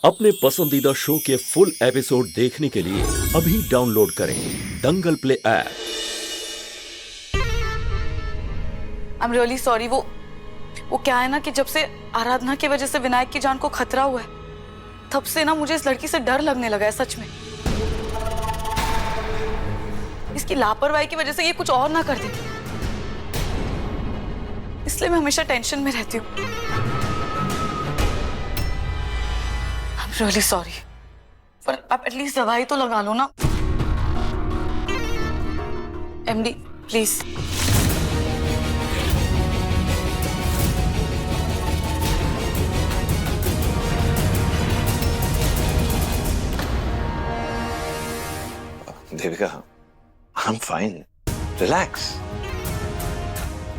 अपने पसंदीदा शो के फुल एपिसोड देखने के लिए अभी डाउनलोड करें Dangal play app. I am really sorry. वो क्या है ना कि जब से आराधना की वजह से विनायक की जान को खतरा हुआ है, तब से ना मुझे इस लड़की से डर लगने लगा है सच में। इसकी लापरवाही की वजह से ये कुछ और ना कर दे, इसलिए मैं हमेशा टेंशन में रहती हूँ। आई एम रियली सॉरी, पर आप एटलीस्ट दवाई तो लगा लो ना। MD please. Devika, I am fine, relax.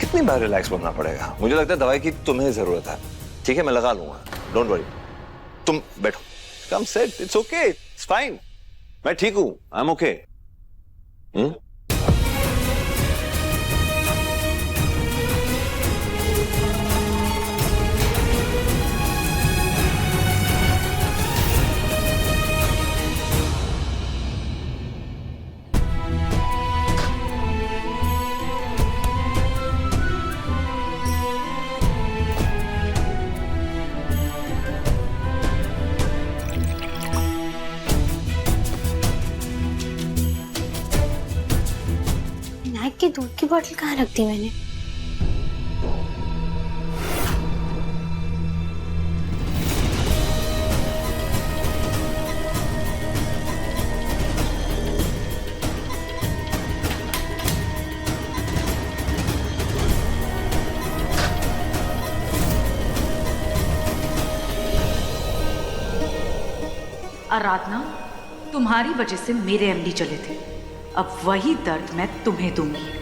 कितनी बार रिलैक्स बोलना पड़ेगा? मुझे लगता है दवाई की तुम्हें जरूरत है। ठीक है, मैं लगा लूंगा, डोंट वरी। तुम बैठो, come sit, it's okay, it's fine. मैं ठीक हूं, आई एम ओके। विनायक की दूध की बोतल कहाँ रख दी मैंने? आराधना, तुम्हारी वजह से मेरे एमडी चले थे, अब वही दर्द मैं तुम्हें दूंगी।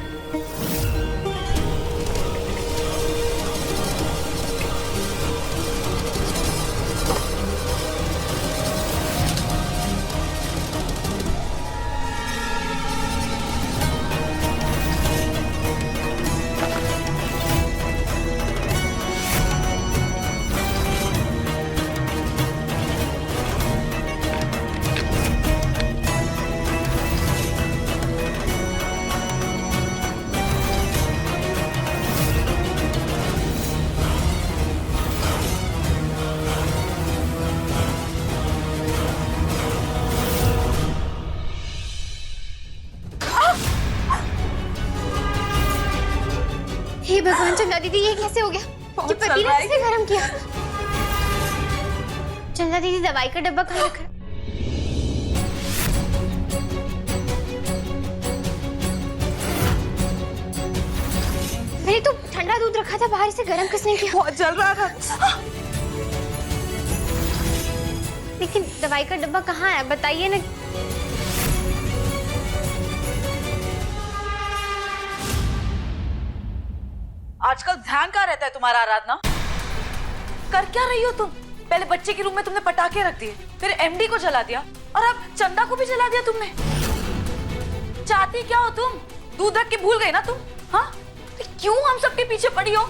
हे भगवान, चंदा दीदी ये कैसे हो गया? ये पति ने किसे गरम किया? चंदा दीदी दवाई का डब्बा कहाँ रखा? मैंने तो ठंडा दूध रखा था, बाहर से गरम किसने किया? बहुत जल रहा था। लेकिन दवाई का डब्बा कहाँ है, बताइए ना। आजकल ध्यान कहाँ रहता है तुम्हारा आराधना? कर क्या रही हो तुम? पहले बच्चे के रूम में तुमने पटाखे रख दिए, फिर एमडी को जला दिया, और अब चंदा को भी जला दिया तुमने। चाहती क्या हो तुम? दूध रख के भूल गए ना तुम? हाँ, तो क्यों हम सबके पीछे पड़ी हो?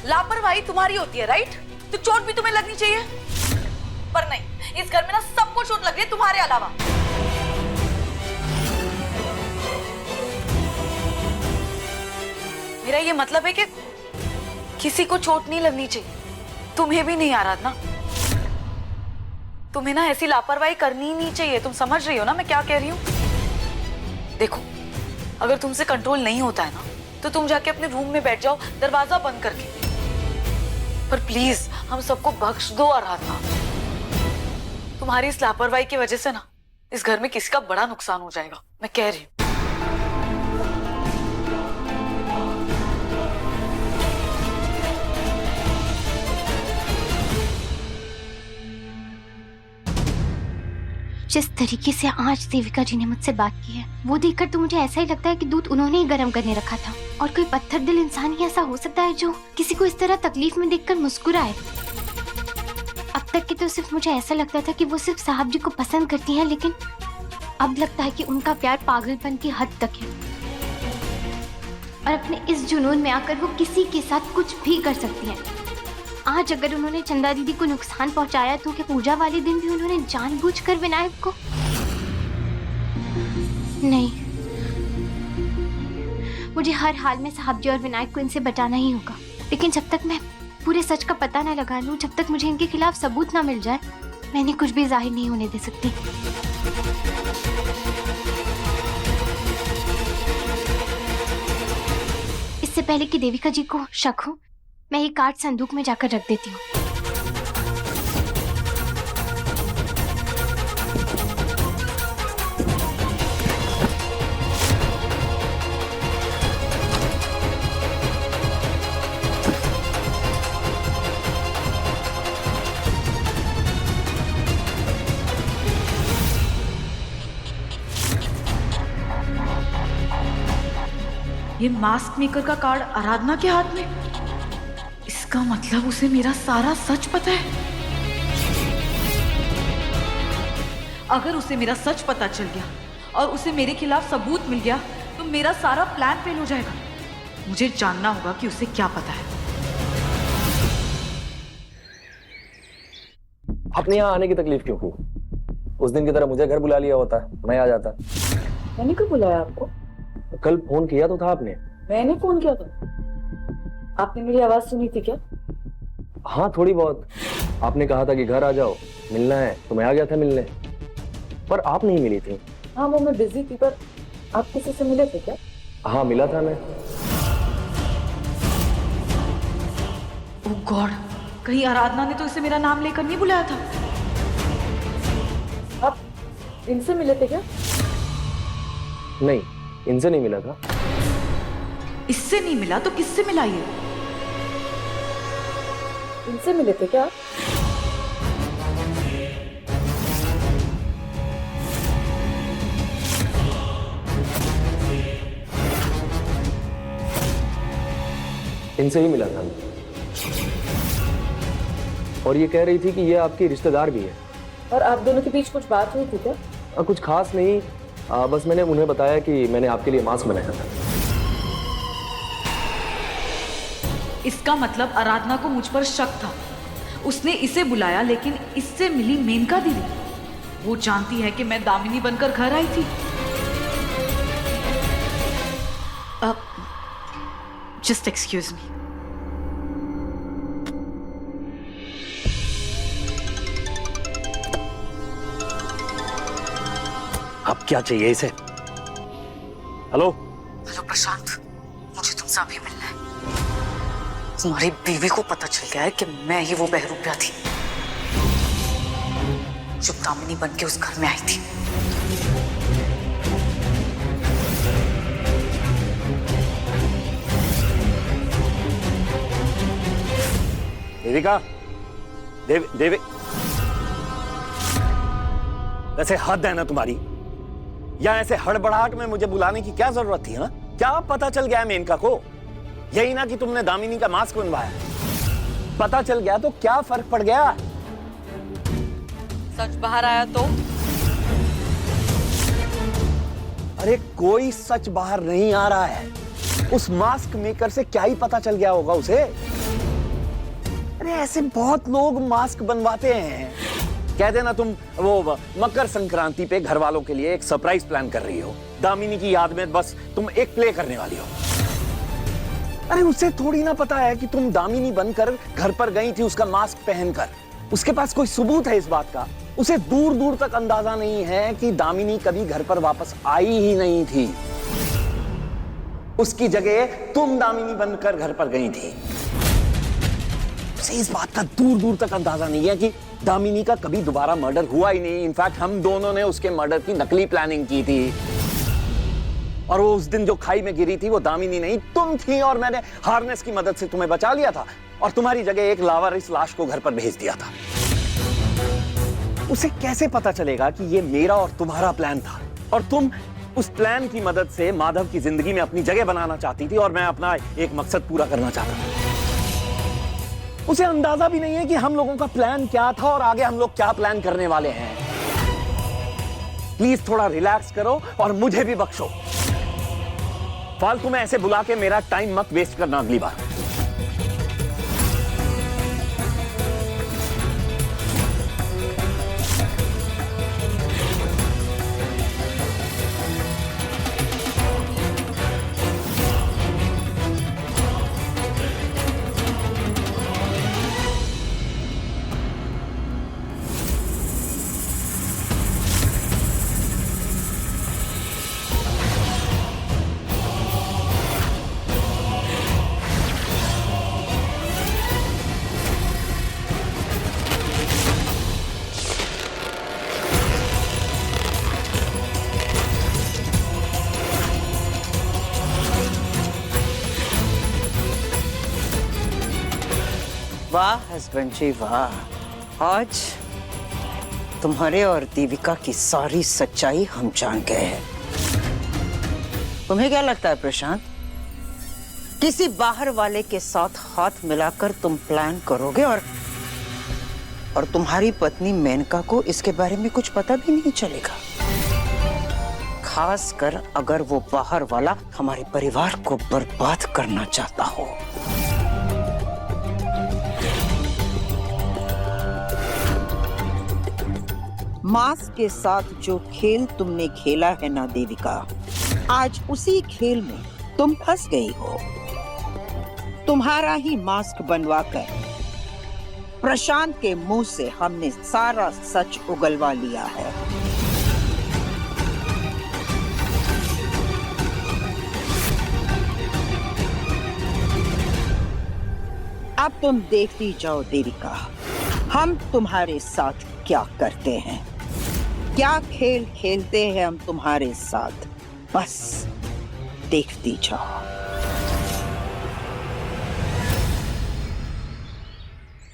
लापरवाही तुम्हारी होती है, राइट? तो चोट भी तुम्हें लगनी चाहिए, पर नहीं, इस घर में ना सबको चोट लग रही है तुम्हारे अलावा। मेरा ये मतलब है कि किसी को चोट नहीं लगनी चाहिए, तुम्हें भी नहीं आराधना। तुम्हें ना ऐसी लापरवाही करनी ही नहीं चाहिए। तुम समझ रही हो ना मैं क्या कह रही हूँ? देखो, अगर तुमसे कंट्रोल नहीं होता है ना, तो तुम जाके अपने रूम में बैठ जाओ, दरवाजा बंद करके। पर प्लीज हम सबको बख्श दो आराधना। तुम्हारी इस लापरवाही की वजह से ना इस घर में किसी का बड़ा नुकसान हो जाएगा, मैं कह रही हूँ। जिस तरीके से आज देविका जी ने मुझसे बात की है, वो देखकर तो मुझे ऐसा ही लगता है कि दूध उन्होंने ही गर्म करने रखा था। और कोई पत्थर दिल इंसान ही ऐसा हो सकता है जो किसी को इस तरह तकलीफ में देखकर मुस्कुराए। अब तक की तो सिर्फ मुझे ऐसा लगता था कि वो सिर्फ साहब जी को पसंद करती हैं, लेकिन अब लगता है कि उनका प्यार पागलपन की हद तक है और अपने इस जुनून में आकर वो किसी के साथ कुछ भी कर सकती हैं। आज अगर उन्होंने चंदा दीदी को नुकसान पहुंचाया तो क्या पूजा वाले दिन भी उन्होंने जानबूझकर विनायक को? नहीं, मुझे हर हाल में साहब जी और विनायक को इनसे बचाना ही होगा। लेकिन जब तक मैं पूरे सच का पता ना लगा लूं, जब तक मुझे इनके खिलाफ सबूत ना मिल जाए, मैं इन्हें कुछ भी जाहिर नहीं होने दे सकती। इससे पहले कि देविका जी को शक हो, मैं ये कार्ड संदूक में जाकर रख देती हूँ। ये मास्क मेकर का कार्ड आराधना के हाथ में। इसका मतलब उसे मेरा सारा सच पता है। अगर उसे मेरा सच पता चल गया और उसे मेरे खिलाफ सबूत मिल गया तो मेरा सारा प्लान फेल हो जाएगा। मुझे जानना होगा कि उसे क्या पता है। आपने यहाँ आने की तकलीफ क्यों की? उस दिन की तरह मुझे घर बुला लिया होता, मैं आ जाता। मैंने क्यों बुलाया आपको? कल फोन किया तो था आपने। मैंने फोन किया था? आपने मेरी आवाज सुनी थी क्या? हाँ, थोड़ी बहुत। आपने कहा था कि घर आ जाओ, मिलना है, तो मैं आ गया था मिलने, पर आप नहीं मिली थी। हाँ, वो मैं बिजी थी, पर आप किसी से मिले थे क्या? हाँ, मिला था मैं। ओह गॉड, कहीं आराधना ने तो इसे मेरा नाम लेकर नहीं बुलाया था? आप इनसे मिले थे क्या? नहीं, इनसे नहीं मिला था। इससे नहीं मिला तो किससे मिला ये? इनसे मिले थे क्या? इनसे ही मिला था। और ये कह रही थी कि ये आपकी रिश्तेदार भी है। और आप दोनों के बीच कुछ बात हुई थी क्या? कुछ खास नहीं, बस मैंने उन्हें बताया कि मैंने आपके लिए मास्क बनाया था। इसका मतलब आराधना को मुझ पर शक था। उसने इसे बुलाया, लेकिन इससे मिली मेनका दीदी। वो जानती है कि मैं दामिनी बनकर घर आई थी। अब जस्ट एक्सक्यूज मी। अब क्या चाहिए इसे? हेलो हेलो प्रशांत, मुझे तुमसे अभी मिलना है। तुम्हारी बीवी को पता चल गया है कि मैं ही वो बहरूपिया थी जो दामिनी बन के उस घर में आई थी। देविका, देवी, वैसे हद है ना तुम्हारी। या ऐसे हड़बड़ाहट में मुझे बुलाने की क्या जरूरत थी? हाँ, क्या पता चल गया मेनका को? यही ना कि तुमने दामिनी का मास्क बनवाया। पता चल गया तो क्या फर्क पड़ गया? सच बाहर आया तो? अरे कोई सच बाहर नहीं आ रहा है। उस मास्क मेकर से क्या ही पता चल गया होगा उसे? अरे ऐसे बहुत लोग मास्क बनवाते हैं। कह देना तुम वो मकर संक्रांति पे घर वालों के लिए एक सरप्राइज प्लान कर रही हो, दामिनी की याद में बस तुम एक प्ले करने वाली हो। अरे उसे थोड़ी ना पता है कि तुम दामिनी बनकर घर पर गई थी उसका मास्क पहनकर। उसके पास कोई सबूत है इस बात का? उसे दूर दूर तक अंदाजा नहीं है कि दामिनी कभी घर पर वापस आई ही नहीं थी। उसकी जगह तुम दामिनी बनकर घर पर गई थी। उसे इस बात का दूर दूर तक अंदाजा नहीं है कि दामिनी का कभी दोबारा मर्डर हुआ ही नहीं। इनफैक्ट हम दोनों ने उसके मर्डर की नकली प्लानिंग की थी। और वो उस दिन जो खाई में गिरी थी वो दामिनी नहीं तुम थी, और मैंने हार्नेस की मदद से तुम्हें बचा लिया था और तुम्हारी जगह एक लावारिस लाश को घर पर भेज दिया था। उसे कैसे पता चलेगा कि ये मेरा और तुम्हारा प्लान था और तुम उस प्लान की मदद से माधव की जिंदगी में अपनी जगह बनाना चाहती थी और मैं अपना एक मकसद पूरा करना चाहता था। उसे अंदाजा भी नहीं है कि हम लोगों का प्लान क्या था और आगे हम लोग क्या प्लान करने वाले हैं। प्लीज थोड़ा रिलैक्स करो और मुझे भी बख्शो। फालतू में ऐसे बुला के मेरा टाइम मत वेस्ट करना अगली बार। वाह हस्बैंड जी वाह, आज तुम्हारे और देविका की सारी सच्चाई हम जान गए हैं। तुम्हें क्या लगता है प्रशांत, किसी बाहर वाले के साथ हाथ मिलाकर तुम प्लान करोगे और तुम्हारी पत्नी मेनका को इसके बारे में कुछ पता भी नहीं चलेगा? खासकर अगर वो बाहर वाला हमारे परिवार को बर्बाद करना चाहता हो। मांस के साथ जो खेल तुमने खेला है ना देविका, आज उसी खेल में तुम फंस गई हो। तुम्हारा ही मास्क बनवाकर प्रशांत के मुंह से हमने सारा सच उगलवा लिया है। अब तुम देखती जाओ देविका, हम तुम्हारे साथ क्या करते हैं, क्या खेल खेलते हैं हम तुम्हारे साथ, बस देखती जाओ।